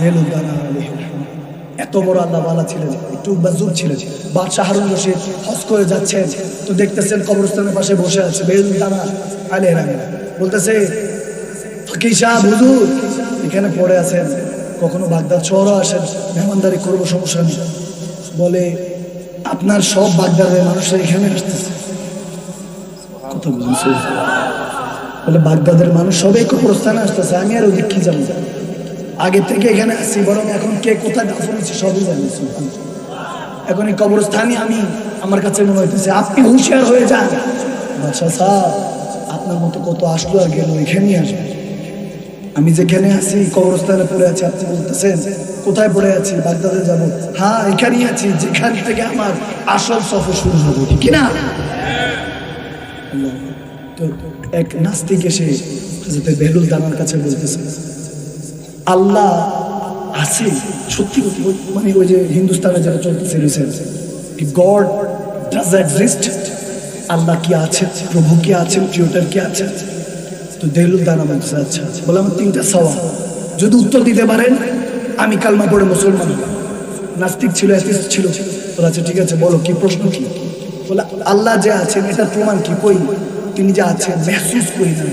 দেলুদ্দানা এত বড় আল্লাহ ওয়ালা ছিলেন, একটু বাজুব ছিলেন। বাদশাহ হারুন রশিদ হজ করে যাচ্ছেন, তো দেখতেছেন কবরস্থানের পাশে বসে আছে দেলুদ্দানা আলাইহির রহমান। বলতেছে ফকির সাহেব হুজুর এখানে পড়ে আছেন, কখনো বাগদাদ শহরও আসেন, মেহমানদারি করবো, সমস্যা নেই। বলে আপনার সব বাগদাদের মানুষরা এখানে আসতেছে। কথা বুঝেছি? বলে বাগদাদের মানুষ সবাই কবরস্থানে আসতেছে, আমি আর ওদিক কি জানি, আগে থেকে এখানে আসছি, বরং এখন কে কোথায় দাফন হচ্ছে সবই জানিয়েছি। এখন এই কবরস্থানই আমি, আমার কাছে মনে হইতেছে আপনি হুঁশিয়ার হয়ে যান। বাদশাহ সাহেব আপনার মতো কত আসলো আর গেল, এখানেই আসবে। আমি যেখানে আছি কবরস্থানে পড়ে আছি, আপনি বলতেছেন কোথায় পড়ে আছি? বাগদাদে যাবো। হ্যাঁ এখানেই আছি, যেখান থেকে আমার আসল সফর শুরু হবে, ঠিক না? তো এক নাস্তিক এসে হযরত দেলুদ্দানার কাছে বলতেছে আল্লাহ আছে সত্যি, মানে ওই যে হিন্দুস্তানে যেটা চলতেছে রিসেন্ট, গড ডাজ এক্সিস্ট, আল্লাহ কি আছে, প্রভু কি আছেন, ক্রিয়েটর কি আছে? তো দেলুদ্দানা বলছে আচ্ছা। বলে আমার 3টা সওয়াল, যদি উত্তর দিতে পারেন আমি কালমা পড়ে মুসলমান হব। নাস্তিক ছিল, অ্যাথিস্ট ছিল। বলে আচ্ছা ঠিক আছে, বলো কি প্রশ্ন কি? বলে আল্লাহ যে আছেন এটার প্রমাণ কি? কই তিনি যে আছেন মেহসুস করি না,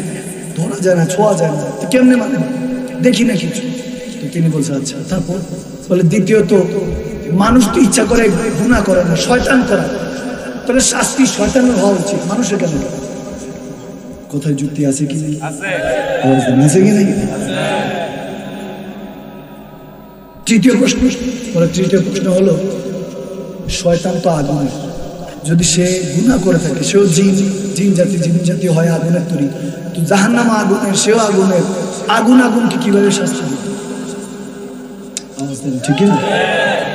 ধরা যায় না, ছোঁয়া যায় না, তো কেমনে মানে দেখি না কিছু। তো তিনি বলছে আচ্ছা তারপর? বলে দ্বিতীয়ত মানুষ তো ইচ্ছা করে গুনাহ করে না, শয়তান করে, তাহলে শাস্তি শয়তানের হওয়া উচিত, মানুষের কেন? কোথায় যুক্তি আছে কি? আছে কি নাকি? তৃতীয় প্রশ্ন, বলে তৃতীয় প্রশ্ন হলো শয়তান তো আগুনের, যদি সে গুনাহ করে থাকে, সেও জিন জাতি হয় আগুনের তৈরি, তো জাহান্নাম আগুনের, সেও আগুনের, আগুনকে কিভাবে শাস্তি দিবে? ঠিক না?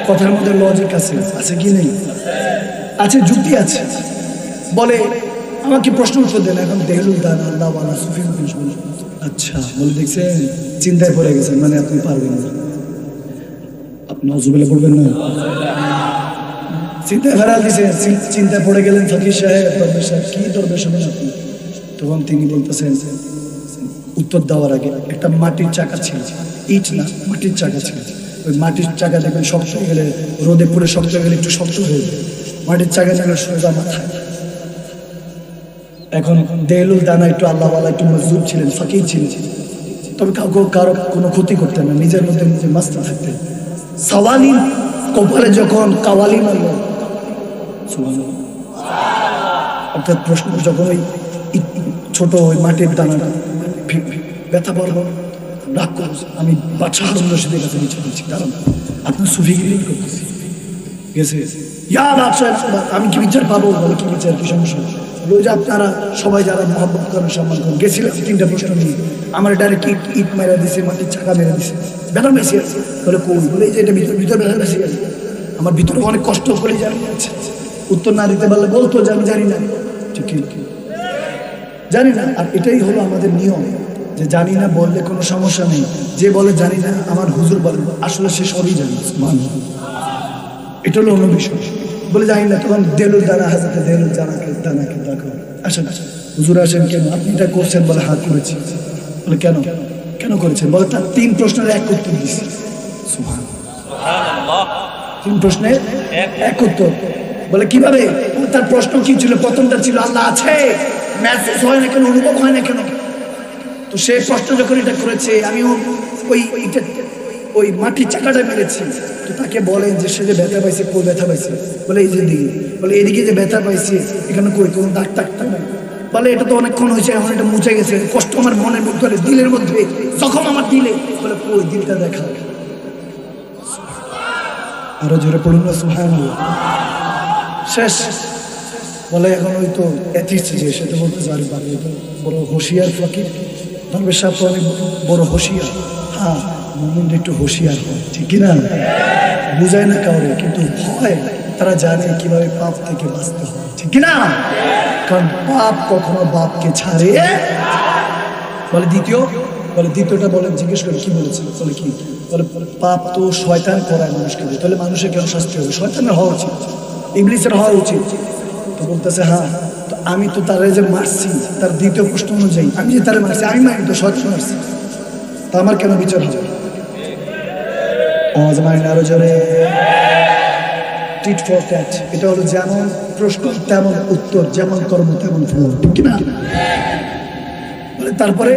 কথার মধ্যে লজিক আছে কি নেই? আছে, যুক্তি আছে। বলে আমাকে প্রশ্ন উত্তর দেন। এখন দেলুদ্দানা আল্লাহ ওয়ালা সুফি বলে আচ্ছা, বলে দেখছেন চিন্তায় পড়ে গেছেন, মানে আপনি পারবেন না, আপনি নজরুলে পড়বেন না, চিন্তায় ফেরা দিছে, চিন্তায় পড়ে গেলেন। ফকির সাহেব, দরবেশ সাহেব, কি দরবেশ হবেন আপনি? তখন তিনি বলতেছেন উত্তর দেওয়ার আগে একটা মাটির চাকা ছিল, ইট না মাটির চাকা ছিল। ওই মাটির চাকা দেখবেন শক্ত হয়ে গেলে, রোদে পুড়ে শক্ত হয়ে গেলে একটু শক্ত হয়ে যায়, মাটির চাকা যেন সোজা মাথায়। এখন দেলুদ্দানা একটু আল্লাহওয়ালা, একটু মজবুত ছিলেন, ফকির ছিলেন, তবে কারো কোনো ক্ষতি করতেন না, নিজের মধ্যে নিজে মাস্ত থাকতেন। সাওয়ালিন কপালে যখন কাওয়ালি মারল, অর্থাৎ প্রশ্ন যখন ওই ছোট ওই মাটির দানাটা ব্যথা পড়লো, রাগ করছে, আমি বাদশাহ হারুন রশিদের কাছে নিচে দিচ্ছি, কারণ আপনার সুফিগিরি করতেছি গেছে, ইয়া বাদশাহ আমি কি বিচার পাবো? বলে কি বিচার, কি সমস্যা? ওই যে আপনারা সবাই যারা মহব্বত করেন, সম্মান করেন, গেছিলাম 3টা প্রশ্ন নিয়ে, আমার ডাইরেক্ট ইট মেরা দিছে, মাটির চাকা মেরে দিছে, ব্যথা বেশি আছে। বলে কোন? বলে এই যে এটা ভিতর ব্যথা বেশি আছে, আমার ভিতরে অনেক কষ্ট করে জানি আছে। উত্তর না দিতে পারলে বলতো যে আমি জানি না, ঠিক জানি না। আর এটাই হলো আমাদের নিয়ম, যে জানি না বললে কোনো সমস্যা নেই, যে বলে জানি না, আমার হুজুর বলে আসলে সে সবই জানি, এটা হলো অন্য বিষয়। বলে জানি না, তখন দেলুদ্দানা হাজরতে দেলুদ্দানাকে দেখো, আসেন হুজুর আসেন, কেন আপনি এটা করছেন? বলে হাত করেছি। বলে কেন করেছেন? বলে তার 3 প্রশ্নের এক উত্তর দিচ্ছি। 3 প্রশ্নের এক উত্তর। বলে কিভাবে? তার প্রশ্ন কি ছিল? প্রথমটা ছিল আল্লাহ আছে, মেহসুস হয় না কেন, অনুভব হয় না কেন? তো সেই প্রশ্ন যখন এটা করেছে, আমিও ওই মাটির চাকাটা মেরেছি। তো তাকে বলেন যে সে যে ব্যথা পাইছে, কই ব্যথা পাইছে? বলে এই যে দিকে। বলে এদিকে যে ব্যথা পাইছে, এখানে কই কোনো দাগ টাকটা নাই? বলে এটা তো অনেকক্ষণ হয়েছে, এখন এটা মুছে গেছে, কষ্ট আমার মনের মধ্যে, দিলের মধ্যে, যখন আমার দিলে। বলে কই দিলটা দেখা, আরো জোরে পড়ুন না সুবহানাল্লাহ। শেষ। বলে এখন ওই তো অ্যাথিস্ট যে, সে তো বলতে পারি বড় হুঁশিয়ার ফকির, দরবেশ সাহেব তো অনেক বড় হুঁশিয়ার। হ্যাঁ, মুমিন একটু হুঁশিয়ার হয়, ঠিক কিনা? বুঝায় না কাউরে, কিন্তু হয়, তারা জানে কিভাবে পাপ থেকে বাঁচতে হয়, ঠিক কিনা? কারণ পাপ কখনো বাপকে ছাড়ে। বলে দ্বিতীয়টা বলেন, জিজ্ঞেস করে কি বলেছে? বলে কি? বলে পাপ তো শয়তান করায় মানুষকে, তাহলে মানুষের কেন শাস্তি হবে? শয়তানের হওয়া উচিত, ইবলিসের হওয়া উচিত। তো বলতেছে হ্যাঁ, তো আমি তো তারে যে মারছি, তার দ্বিতীয় প্রশ্ন অনুযায়ী আমি যে তারে মারছি, আমি মারি তো শয়তান মারছি, তা আমার কেন বিচার হবে? আওয়াজ মারেন আরো জোরে। টিট ফর ট্যাট, এটা হলো যেমন প্রশ্ন তেমন উত্তর, যেমন কর্ম তেমন ফল, ঠিক না? তারপরে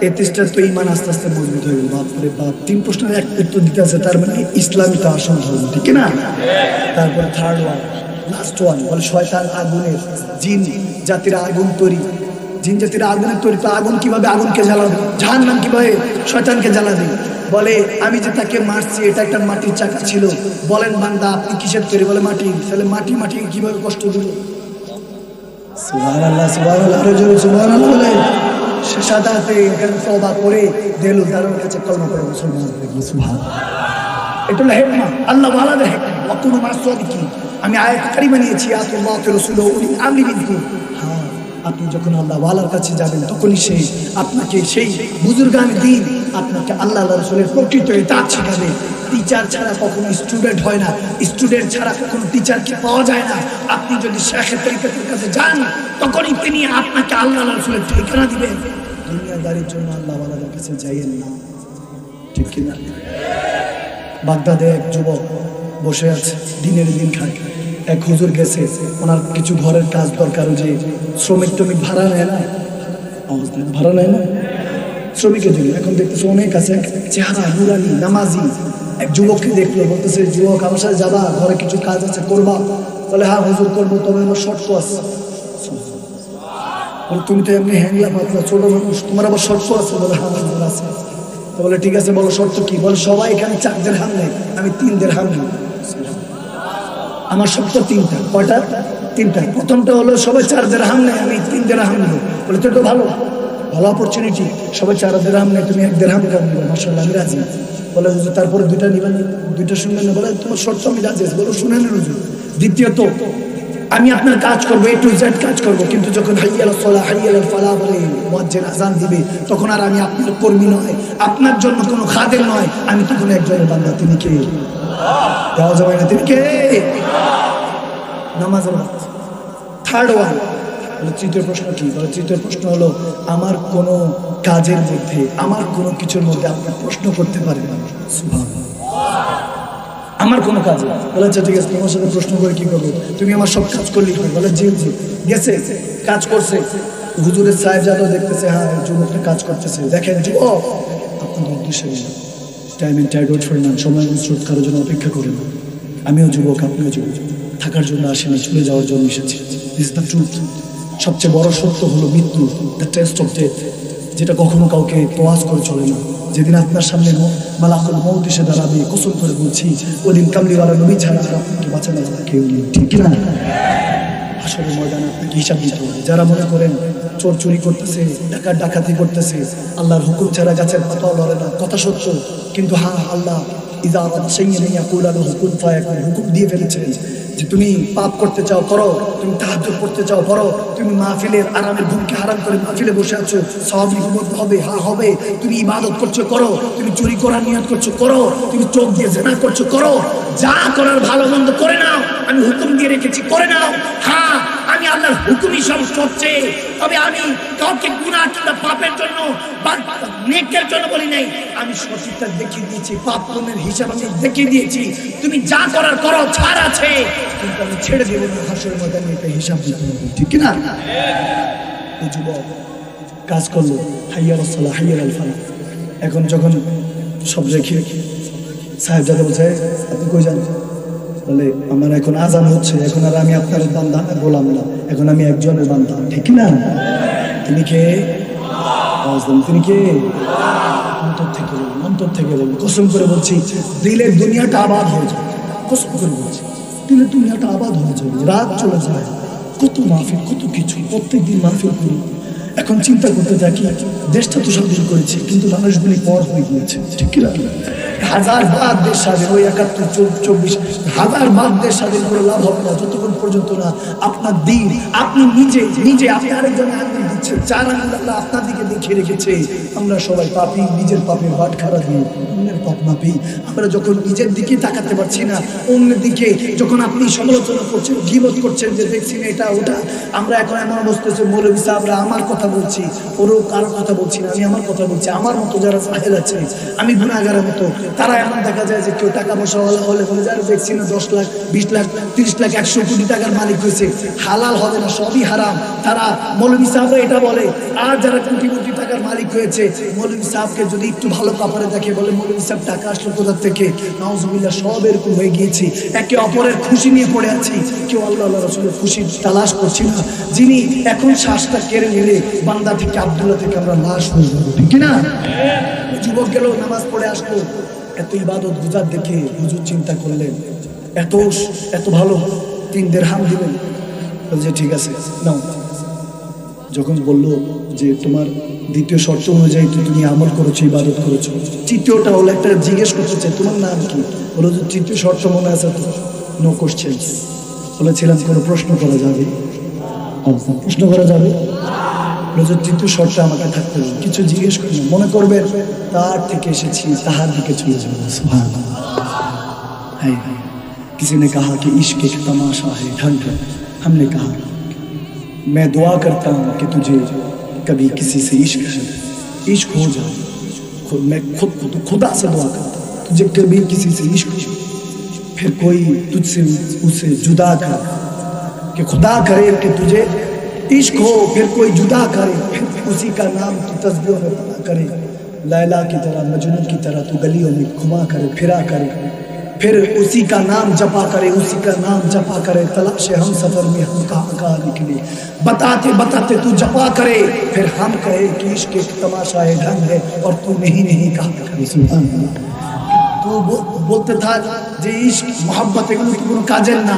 এই তেষ্টার তো ইমান আস্তে আস্তে মজবুত হয়ে গেল। বাপরে বাপ, 3 প্রশ্নের এক উত্তর দিতে আছে, তার মানে ইসলামী তো আসল ধর্ম, ঠিক না? তারপরে থার্ড ওয়ান, লাস্ট ওয়ান, বলে শয়তান আগুনের, জিন জাতির আগুন তৈরি, জিন জাতির আগুনের তৈরি। তো আগুন কিভাবে আগুনকে জ্বালাবে, জাহান্নাম কিভাবে শয়তানকে জ্বালাবে? বলে আমি যে তাকে মারছি এটা একটা মাটির চাকা ছিল। বলেন বান্দা আপনি কিসের তৈরি? বলে মাটি। তাহলে মাটি মাটিকে কিভাবে কষ্ট দিল? সুবহানাল্লাহ, সুবহানাল্লাহ, আরো জোরে সুবহানাল্লাহ বলে। সে সাদাতে এখানে তওবা করে দেলু তার কাছে কলমা পড়ে মুসলমান হয়ে গেল। সুবহানাল্লাহ, এটা হলো হিকমা, আল্লাহ ওয়ালাদের হিকমা। ওয়াকুনু মা'আস সাদিকিন, আমি আয়াত কারিমা নিয়েছি, আল্লাহু ওয়া রাসূলুহু উলিল আমরি মিনকুম। হ্যাঁ, আপনি যখন আল্লাহ ওয়ালার কাছে যাবেন তখনই সেই আপনাকে সেই বুজুর্গানে দিন আপনাকে আল্লাহ রাসূলের প্রকৃত ইতাআত শেখাবে। টিচার ছাড়া কখনো স্টুডেন্ট হয় না, স্টুডেন্ট ছাড়া কখনো টিচারকে পাওয়া যায় না। আপনি যদি শেখে তরিকতের কাছে যান তখনই তিনি আপনাকে আল্লাহ রাসূলের ঠিকানা দিবেন। দুনিয়াদারির জন্য আল্লাহ ওয়ালাদের কাছে যাইয়েন না, ঠিক কিনা? বাগদাদে এক যুবক বসে আছে, দিনের দিন খায়। এক হুজুর গেছে, ওনার কিছু ঘরের কাজ দরকার, যে শ্রমিক টমিক ভাড়া নেয় না, ভাড়া নেয় না শ্রমিকের জন্য। এখন দেখতেছে অনেক আছে, চেহারা নুরানি নামাজি এক যুবককে দেখলো, বলতেছে যুবক আমার সাথে যাবা, ঘরে কিছু কাজ আছে করবা? বলে হ্যাঁ হুজুর করবো, তবে আমার শর্ত আছে। বলে তুমি তো এমনি হ্যাংলা পাতলা ছোট মানুষ, তোমার আবার শর্ত আছে? বলে হ্যাঁ হুজুর আছে। তো বলে ঠিক আছে, বলো শর্ত কি? বলে সবাই এখানে 4 দিরহাম নেয়, আমি 3 দিরহাম নেই। আমার শর্ত 3টা। কয়টা? 3টা। প্রথমটা হলো সবাই 4 দিরহাম নেয়, আমি 3 দিরহাম নেব। বলে তো ভালো, ভালো অপরচুনিটি, সবাই 4 দিরহাম নেয়, তুমি 1 দিরহাম কেন নেবে? মাশাআল্লাহ, আমি রাজি। বলে হুজুর তারপরে 2টা নিবেন? 2টা শুনবেন না? বলে তোমার শর্ত আমি রাজি আছি। বলো শুনেন হুজুর, দ্বিতীয়ত আমি আপনার কাজ করবো, A to Z কাজ করবো, কিন্তু যখন হাইয়া আলাস সালাহ হাইয়া আলাল ফালাহ বলে মুয়াজ্জিন আযান দিবে, তখন আর আমি আপনার কর্মী নয়, আপনার জন্য কোনো খাদেম নয়, আমি তখন একজনের বান্দা। তিনি কে? দেওয়া যাবে না, তিনি কে? নামাজের ওয়াক্ত। থার্ড ওয়ান, বলে তৃতীয় প্রশ্ন কি? বলে তৃতীয় প্রশ্ন হলো আমার কোনো কাজের মধ্যে, আমার কোনো কিছুর মধ্যে আপনার প্রশ্ন করতে পারেন না। সুবহানাল্লাহ, আমার কোনো কাজে। বলে আচ্ছা ঠিক আছে, তোমার সাথে প্রশ্ন করে কি করবো? তুমি আমার সব কাজ করলি? বলে জি জি। গেছে, কাজ করছে, হুজুরের সাহেব যাদব দেখতেছে, হ্যাঁ যুবকটা কাজ করতেছে, দেখেন যুবক আপনার উদ্দেশ্যে time and tide wait for none, সময় স্রোত কারোর জন্য অপেক্ষা করে না। আমিও যুবক, আপনিও যুবক, থাকার জন্য আসেনি, চলে যাওয়ার জন্য এসেছি। This the truth. সবচেয়ে বড় সত্য হলো মৃত্যু, দ্য টেস্ট অফ ডেথ, যেটা কখনো কাউকে তোয়াজ করে চলে না। যেদিন আপনার সামনে মালাকুল মউত এসে দাঁড়াবে, কসম করে বলছি ওদিন কামলিওয়ালা নবী ছাড়া আর আপনাকে বাঁচানো কেউ নেই, ঠিক না? হাসরের ময়দানে আপনাকে হিসাব দিতে হবে। যারা মনে করেন চোর চুরি করতেছে, ডাকাতি করতেছে, আল্লাহর হুকুম ছাড়া গাছের পাতাও লড়ে না, কথা সত্য। কিন্তু হ্যাঁ, আল্লাহ ইযা আরাদা শাইআন ইয়াকুলু লাহু কুন ফায়াকুন, হুকুম দিয়ে ফেলেছেন যে তুমি পাপ করতে চাও করো, তুমি তাহাজ্জুদ পড়তে চাও পড়ো, তুমি মাহফিলের আরামের ঘুমকে হারাম করে মাহফিলে বসে আছো, সওয়াব হবে, হ্যাঁ হবে। তুমি ইবাদত করছো করো, তুমি চুরি করার নিয়ত করছো করো, তুমি চোখ দিয়ে জিনা করছো করো, যা করার ভালো মন্দ করে নাও, আমি হুকুম দিয়ে রেখেছি করে নাও। হ্যাঁ, আমি আল্লাহর হুকুমই সর্বোচ্চ, তবে আমি কাউকে গুনাহ কিংবা পাপের জন্য বা নেকের জন্য বলি নাই, আমি সঠিকটা দেখিয়ে দিয়েছি, পাপ পুণ্যের হিসাব আমি দেখিয়ে দিয়েছি। তুমি যা করার করো, ছাড় আছে, কিন্তু আমি ছেড়ে দেবো না, হাসরের ময়দানে এটা হিসাব দিতে হবে, ঠিক না? এই যুবক কাজ করলো, হাইয়া আলাস সালাহ হাইয়া আলাল ফালাহ। এখন যখন সব রেখে সাহেব যাতে বলছে আপনি কই যান? বলে আমার এখন আজান হচ্ছে, এখন আর আমি আপনার বান্দা গোলাম না, এখন আমি একজনের বান্দা, ঠিক না? তিনি কে? তিনি কে? অন্তর থেকে বলুন, অন্তর থেকে বলুন, কসম করে বলছি দিলের দুনিয়াটা আবাদ হয়ে যাবে, কসম করে বলছি দিলের দুনিয়াটা আবাদ হয়ে যাবে। রাত চলে যায়, কত মাহফিল, কত কিছু, প্রত্যেকদিন মাহফিল করি। এখন চিন্তা করতে থাকি দেশটা তো স্বাধীন করেছে, কিন্তু মানুষগুলি পর হয়ে গিয়েছে, ঠিক কিনা? হাজার বার দেশ স্বাধীন, ওই 71-24 হাজার বার দেশ স্বাধীন করে লাভ হবে না যতক্ষণ পর্যন্ত না আপনার দিন আপনি নিজে আপনি আরেকজনে আঙ্গুল দিচ্ছেন, 4 আঙ্গুল আল্লাহ আপনার দিকে দেখিয়ে রেখেছে। আমরা সবাই পাপী, নিজের পাপের বাট খারা দিয়ে অন্যের পাপ মাপি। আমরা যখন নিজের দিকে তাকাতে পারছি না, অন্যের দিকে যখন আপনি সমালোচনা করছেন, গীবত করছেন যে দেখছি না এটা ওটা, আমরা এখন এমন অবস্থা হচ্ছে মৌলভী সাহেবরা আমার কথা কথা বলছি, ওরও কারো কথা বলছি না, আমি আমার কথা বলছি। আমার মতো যারা জাহেল আছে, আমি গুনাহগারের মতো, তারা এমন দেখা যায় যে কেউ টাকা পয়সা হলে বলে যারা দেখছি না 10 লাখ 20 লাখ 30 লাখ 100 কোটি টাকার মালিক হয়েছে, হালাল হবে না, সবই হারাম। তারা মৌলভী সাহেব এটা বলে। আর যারা কোটি কোটি টাকার মালিক হয়েছে, মৌলভী সাহেবকে যদি একটু ভালো কাপড়ে দেখে বলে মৌলভী সাহেব টাকা আসলো কোথা থেকে, নাউজুবিল্লাহ, সব এরকম হয়ে গিয়েছি। একে অপরের খুশি নিয়ে পড়ে আছি, কেউ আল্লাহ আল্লাহ রাসূলের খুশি তালাশ করছি না। যিনি এখন শ্বাসটা কেড়ে নিলে বান্দা থেকে আব্দুল্লাহ থেকে আমরা লাশ হয়ে যাবো, ঠিক না? যুবক গেল নামাজ পড়ে আসলো, এত ইবাদত গুজার দেখে হুজুর চিন্তা করলেন এত ভালো 3 দিরহাম দিলেন। বলছে ঠিক আছে নাও। যখন বললো যে তোমার দ্বিতীয় শর্ত অনুযায়ী তুমি আমল করেছো, ইবাদত করেছো, তৃতীয়টা হলো একটা জিজ্ঞেস করতে চাই তোমার নাম কি? বলো যে তৃতীয় শর্ত মনে আছে তো? No question. বলেছিলাম কোনো প্রশ্ন করা যাবে? প্রশ্ন করা যাবে? তৃতীয় শর্তে আমাকে থাকতে হবে, কিছু জিজ্ঞেস করি না, মনে করবেন তার থেকে এসেছি, তাহার দিকে চলে যাবো। সুবহানাল্লাহ। किसी ने कहा कि इश्क एक तमाशा है, ढंग है। हमने कहा मैं दुआ करता हूँ कि तुझे कभी किसी से इश्क हो जाए। मैं खुदा से दुआ करता हूँ तुझे कभी किसी से इश्क हो, फिर कोई तुझसे उसे जुदा कर, कि खुदा करे कि तुझे इश्क हो, फिर कोई जुदा करे, फिर उसी का नाम तू तस्बीहों में पढ़ा करे, लैला की तरह मजनू की तरह तू गलियों में घुमा करे फिरा करे, फिर उसी का नाम जपा करे, उसी का नाम जपा करे, तलाशे हम सफर में हम कहाँ निकले, बताते बताते तू जपा करे, फिर हम कहे कि इश्क एक तमाशा है, ढंग है, और तू नहीं कहा करे। सुभान अल्लाह। तो বলতে থাক যে ইশক মোহাব্বত এগুলো কি কোনো কাজের না?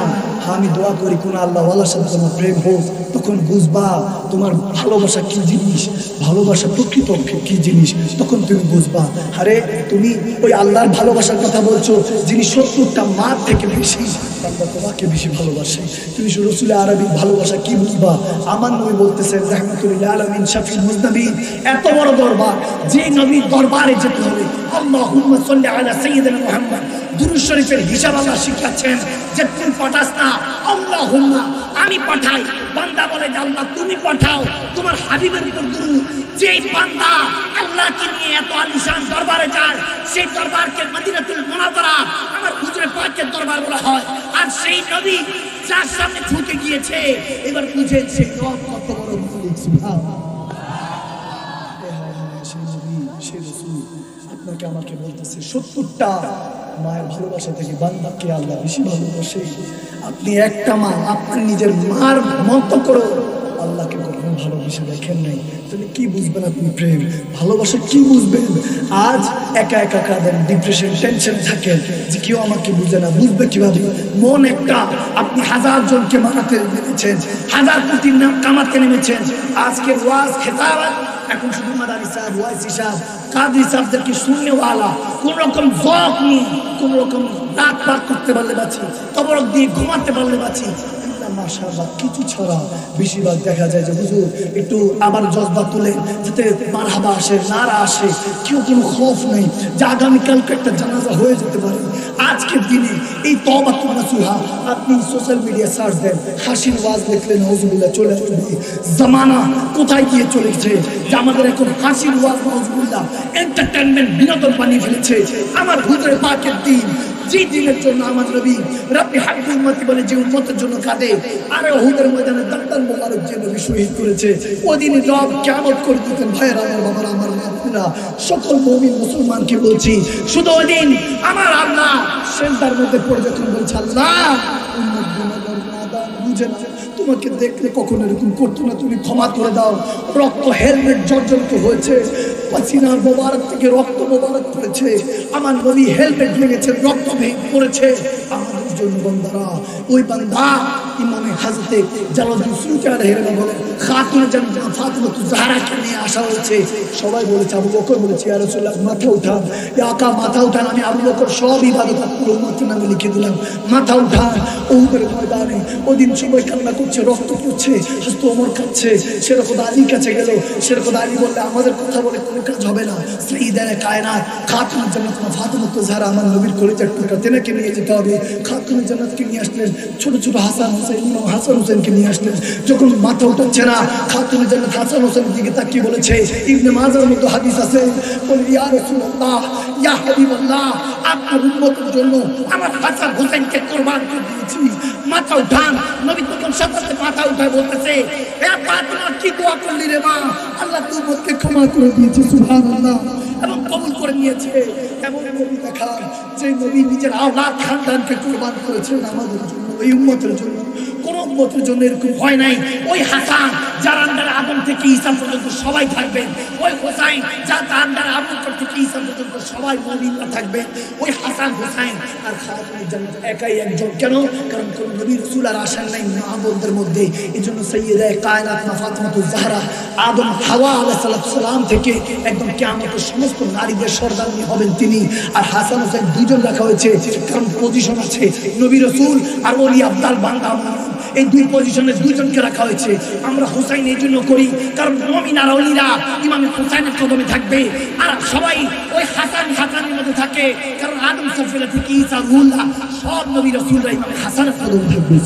আমি দোয়া করি কোন আল্লাহওয়ালার সাথে তোমার প্রেম হোক, তখন বুঝবা তোমার ভালোবাসা কি জিনিস, ভালোবাসা প্রকৃত কি জিনিস, তখন তুমি বুঝবা। আরে তুমি ওই আল্লাহর ভালোবাসার কথা বলছো যিনি 70টা মার থেকে বেশি বান্দা তোমাকে বেশি ভালোবাসে। তুমি রসুল আরবির ভালোবাসা কি বুঝবা? আমার নবী বলতেছেন রাহমাতুল আলামিন শাফিউল মুজনবিন, এত বড় দরবার, যে নবীর দরবারে যেতে হবে আল্লাহুম্মা সাল্লি আলা সাইয়্যিদিনা মুহাম্মদ, দুরূদ শরীফের হিসাব আল্লাহ শিখাচ্ছেন যে তুই পাঠাস না, আল্লাহুম্মা আমি পাঠাই। বান্দা বলে যে আল্লাহ তুমি পাঠাও তোমার হাবিবের উপর দুরূদ। যেই বান্দা আল্লাহকে নিয়ে এত আলিশান দরবারে যায়, সেই দরবারকে মদিনাতুল মুনাওয়ারা আমার হুজুরে পাকের দরবার বলা হয়। আর সেই নবী যার সামনে ঝুঁকে গিয়েছে, এবার বুঝেন সেই রব কত বড় মালিক। সুবহানাল্লাহ। সেই নবী, সেই রাসূল আপনাকে আমাকে বলতেছে 70টা মায়ের ভালোবাসা থেকে বান্দাকে আল্লাহ বেশি ভালোবাসে। আপনি একটা মা, আপনার নিজের মার মতো করে আল্লাহকে কখনো ভালোবেসে দেখেন নাই, তাহলে কি বুঝবেন আপনি প্রেম ভালোবাসা কি বুঝবেন? আজ একা একা কাঁদেন, ডিপ্রেশন টেনশন থাকেন যে কেউ আমাকে বুঝে না, বুঝবে কিভাবে? মন একটা, আপনি 1000 জনকে মানাতে নেমেছেন, 1000 কোটির নাম কামাতে নেমেছেন। আজকে ওয়াজ খেতাবাত এখন শুধু মাদানী সাহেব, ওয়াইসি সাহেব, কাদি সাহেবদেরকে শুননেওয়ালা, কোন রকম জক নেই, কোন রকম রাত পাক করতে পারলে বাঁচি, তবরক দিয়ে ঘুমাতে পারলে বাঁচি। মাশাআল্লাহ, কিছু ছাড়া বেশিরভাগ দেখা যায় যে হুজুর একটু আবার জজবা তুলে যাতে মারহাবা আসে, নারা আসে, কেউ কোনো খৌফ নেই যে আগামীকালকে একটা জানাজা হয়ে যেতে পারে। আজকের দিনে এই তওবাতুন নাসুহা, আপনি সোশ্যাল মিডিয়া সার্চ দেন, হাসির ওয়াজ দেখলে নাউজুবিল্লাহ চলে আসবে। জামানা কোথায় গিয়ে চলেছে যে আমাদের এখন হাসির ওয়াজ নাউজুবিল্লাহ এন্টারটেইনমেন্ট বিনোদন বানিয়ে ফেলেছে। আমার হুজুরে পাকের দিন, যে দিনের জন্য আমার নবী রাব্বি হাব্বি উম্মতি বলে যে উম্মতের জন্য কাঁদে, আর উহুদের ময়দানে দাঁতাল মোবারক যে নবী শহীদ করেছে, ওই দিন রব কিয়ামত করে দিতেন। ভাইয়েরা আমার, বাবারা আমার, আপনারা সকল মুমিন মুসলমানকে বলছি, শুধু ওই দিন আমার আল্লাহ সেজদার মধ্যে পড়ে যখন বলছে আল্লাহ উম্মত গুনাহগার নাদান বুঝে না, তোমাকে দেখলে কখনো এরকম করতো না, তুমি ক্ষমা করে দাও। রক্ত হেলমেট জর্জরিত হয়েছে, পাসিনা মোবারক থেকে রক্ত মোবারক পড়েছে, আমার নবী হেলমেট ভেঙেছে, রক্ত পড়েছে আমাদের জন্য। বান্দারা, ওই বান্দা ইমামে হযরতে জালালউদ্দিন সুয়ুতী আলাইহিস বলেন খাতুনে জান্নাত ফাতিমাতুজ জাহরাকে নিয়ে আসা হয়েছে। সবাই বলেছে, আবু বকর বলেছে ইয়া রাসূলুল্লাহ মাথা উঠান, ইয়া আকা মাথা উঠান। আমি আবু বকর সব ইবাদত পুরো উম্মতের নামে লিখে দিলাম, মাথা উঠান। উহুদের ময়দানে ওদিন সবাই কান্না করছে, রক্ত পড়ছে, হযরত ওমর কাঁদছে। শেরখুদা আলীর কাছে গেল, শেরখুদা আলী বললে আমাদের কথা বলে কোনো কাজ হবে না, সাইয়্যিদায়ে কায়নাত খাতুনে জান্নাত ফাতিমাতুজ জাহরা আমার নবীর কলিজার টুকরা, তেনাকে নিয়ে যেতে হবে। খাতুনে জান্নাতকে নিয়ে আসলেন, ছোট ছোট হাসান হোসেন ইমাম হাসান হোসেনকে নিয়ে আসলেন। যখন মাথা উঠাচ্ছে না, খাতুনে জান্নাত হাসান হোসেনের দিকে তাকিয়ে বলেছে, ইবনে মাজার মতো হাদিস আছে, বলে ইয়া রাসূলুল্লাহ, ইয়া হাবিবাল্লাহ, আপনার উম্মতের জন্য আমার হাসান হোসেনকে কুরবান করে দিয়েছি, মাথা উঠান। নবী তখন সাথে সাথে মাথা উঠায় বলতেছে, এ ফাতিমা কি দোয়া করলি রে মা, আল্লাহ তোর উম্মতকে ক্ষমা করে দিয়েছে, সুবহানাল্লাহ, এবং কবুল করে নিয়েছে। এমন নবী দেখান যে নবী নিজের আওলাদ খানদানকে কুরবান করেছেন আমাদের জন্য, এই উম্মতের জন্য। কোন উম্মতের জন্য এরকম হয় নাই। ওই হাসান যার আন্ডারে আদম থেকে ঈসা পর্যন্ত সবাই থাকবেন, ওই হোসাইন যার আন্ডারে আবু বকর থেকে ঈসা পর্যন্ত সবাই মুমিনরা থাকবেন, ওই হাসান হোসাইন আর খাতুনে জান্নাত একাই একজন। কেন? কারণ কোন নবী রাসূল আর আসেন নাই মাহবুবদের মধ্যে। এজন্য সাইয়্যিদা কায়নাত ফাতিমাতুজ জাহরা আদম হাওয়া আলাইহিস সালাম থেকে একদম কিয়ামতের সমস্ত নারীদের সর্দারনি হবেন তিনি। আর হাসান হোসেন দুইজন রাখা হয়েছে, কারণ পজিশন আছে, নবী রাসূল আর ওলি আব্দাল বান্দা, এই দুই পজিশনে দুইজনকে রাখা হয়েছে। আমরা হুসাইন এই জন্য করি কারণ মুমিন আর ওলিরা ইমাম হুসাইনের কদমে থাকবে, আর সবাই ওই হাসানের মধ্যে থাকে, কারণ আদম সাফিরা থেকে ঈসা রুহুল্লাহ সব নবী রাসূলরা ইমাম হাসানের কদমে থাকবে।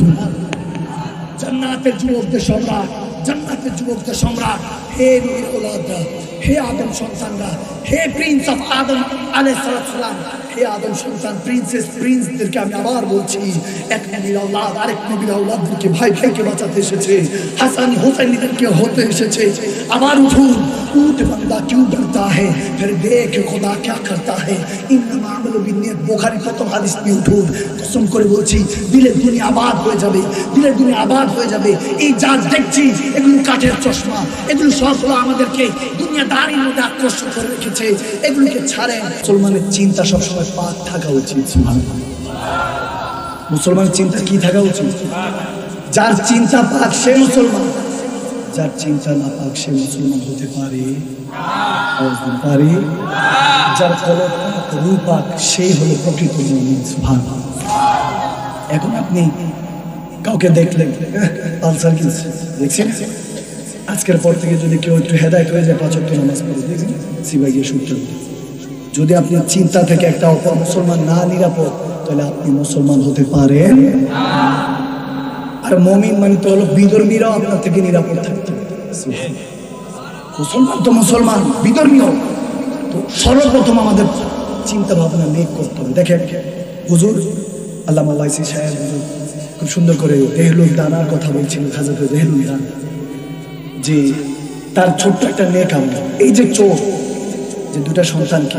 জান্নাতের যুবকদের সম্রাট, জান্নাতের যুবকদের সম্রাট, হে নবীর ওলাদরা, হে আদম সন্তানরা, হে প্রিন্স অফ আদম আলাইহিস সালাম, হে আদম সন্তান প্রিন্সদেরকে আমি আবার বলছি, এক নবীর আওলাদ আরেক নবীর আওলাদদেরকে ভাই ভাইকে বাঁচাতে এসেছে, হাসান হোসেনদেরকে হতে এসেছে। আবার উঠুন, উঠ বান্দা কিউ ডরতা হে, ফির দেখ খোদা क्या करता है, ইন্নামা আমালু বিন্নিয়াত, বুখারী প্রথম হাদিস নিয়ে উঠুন। কসম করে বলছি, দিলের দুনিয়া আবাদ হয়ে যাবে, দিলের দুনিয়া আবাদ হয়ে যাবে। এই যা দেখছি এগুলো কাঠের চশমা, এগুলো সব হলো আমাদেরকে দুনিয়াদারির মধ্যে আকর্ষণ করে রেখেছে, এগুলোকে ছাড়েন। মুসলমানের চিন্তা সবসময় পাক থাকা উচিত। মুসলমানের চিন্তা কি থাকা উচিত? যার চিন্তা পাক সে মুসলমান, যার চিন্তা না পাক সে মুসলমান হতে পারে পারে। যার কলব রূপাক সেই হলো প্রকৃত মুমিন। সুবহানাল্লাহ। এখন আপনি কাউকে দেখলেন পালসার কিনছে, দেখছেন, আজকের পর থেকে যদি কেউ একটু হেদায়েত হয়ে যায়, ৫ ওয়াক্ত নামাজ পড়ে, দেখবেন সিবাই গিয়ে সূত্র। যদি আপনি চিন্তা থেকে একটা অপর মুসলমান না নিরাপদ, তাহলে আপনি মুসলমান হতে পারেন। আর মুমিন মানে তো হলো বিধর্মীরাও আপনার থেকে নিরাপদ থাকতে হবে। মুসলমান তো মুসলমান, বিধর্মীও তো। সর্বপ্রথম আমাদের চিন্তা ভাবনা নেক করতে হবে। দেখেন হুজুর আল্লামা ওয়াইসি সাহেব হুজুর খুব সুন্দর করে দেহলুল দানার কথা বলছিলেন, হযরত দেহলুল দান, যে তার ছোট্ট একটা নেক আমল। এই যে চোর যে দুটা সন্তানকে,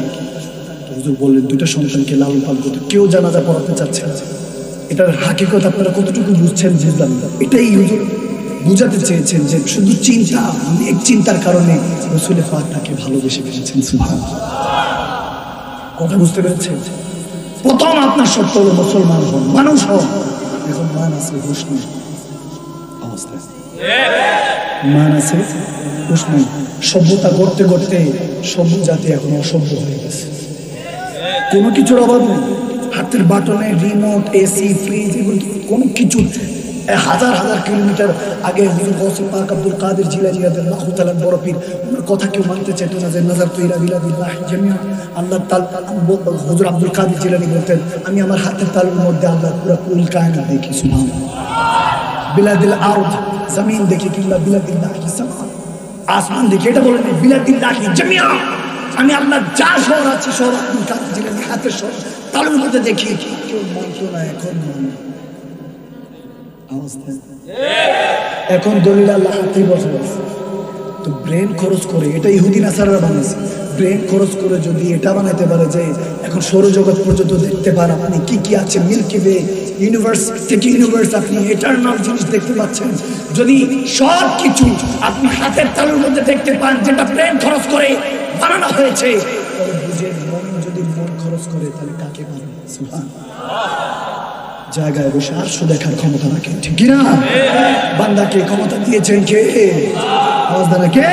হুজুর বললেন দুটা সন্তানকে লালন পালন করতে, কেউ জানাজা পড়াতে চাচ্ছে না। এটার হাকিকত আপনারা কতটুকু বুঝছেন বুঝলাম না। এটাই হুজুর বুঝাতে চেয়েছেন যে শুধু চিন্তা, নেক চিন্তার কারণে রাসূল পাক তাকে ভালোবেসে ফেলেছেন। সুবহানাল্লাহ। কথা বুঝতে পেরেছেন? প্রথম আপনার শর্ত হলো মুসলমান হন, মানুষ হন। এখন মান আছে হুশ নেই অবস্থায়, মান আছে হুশ নেই। সভ্যতা করতে করতে সভ্য জাতি এখন অসভ্য হয়ে গেছে। কোনো কিছুর অভাব নেই, হাতের বাটনে রিমোট, এসি, ফ্রিজ, এগুলো কোনো কিছু। হাজার হাজার কিলোমিটার আগে হুজুর গৌসে পাক আব্দুল কাদের জিলানী রাদিয়াল্লাহু তাআলা বড় পীর, ওনার কথা কেউ মানতে চাইতো না, যে নাজার তো ইলা বিলাদিল্লাহ জামিআ। আল্লাহ তাআলা হুজুর আব্দুল কাদের জিলানী বলতেন, আমি আমার হাতের তালুর মধ্যে আল্লাহ পুরো কুল কায়নাত দেখি। সুবহানাল্লাহ। বিলাদিল আরদ, জমিন দেখি, কিংবা বিলাদিল্লাহ সামা, আসমান দেখি। এটা বলেন বিলাদিল্লাহ জামিআ, আমি আল্লাহ যা শহর আছে সব আব্দুল কাদের জিলানী হাতের শহর তালুর মধ্যে দেখি। কেউ মানতো না, এখন এখন দলিল আল্লাহ হাতেই বসে আছে। তো ব্রেন খরচ করে, এটা ইহুদি নাসারারা বানিয়েছে, ব্রেন খরচ করে যদি এটা বানাইতে পারে যে এখন সৌরজগৎ পর্যন্ত দেখতে পান আপনি কি কি আছে, মিল্কি ওয়ে, ইউনিভার্স থেকে ইউনিভার্স, আপনি এটারনাল জিনিস দেখতে পাচ্ছেন। যদি সব কিছু আপনি হাতের তালুর মধ্যে দেখতে পান, যেটা ব্রেন খরচ করে বানানো হয়েছে, তাহলে বুঝেন মন যদি মন খরচ করে তাহলে কাকে বানাবে? সুবহানাল্লাহ। জায়গায় বসে আরশো দেখার ক্ষমতা রাখেন, ঠিক কিনা? বান্দাকে ক্ষমতা দিয়েছেন কে? কে?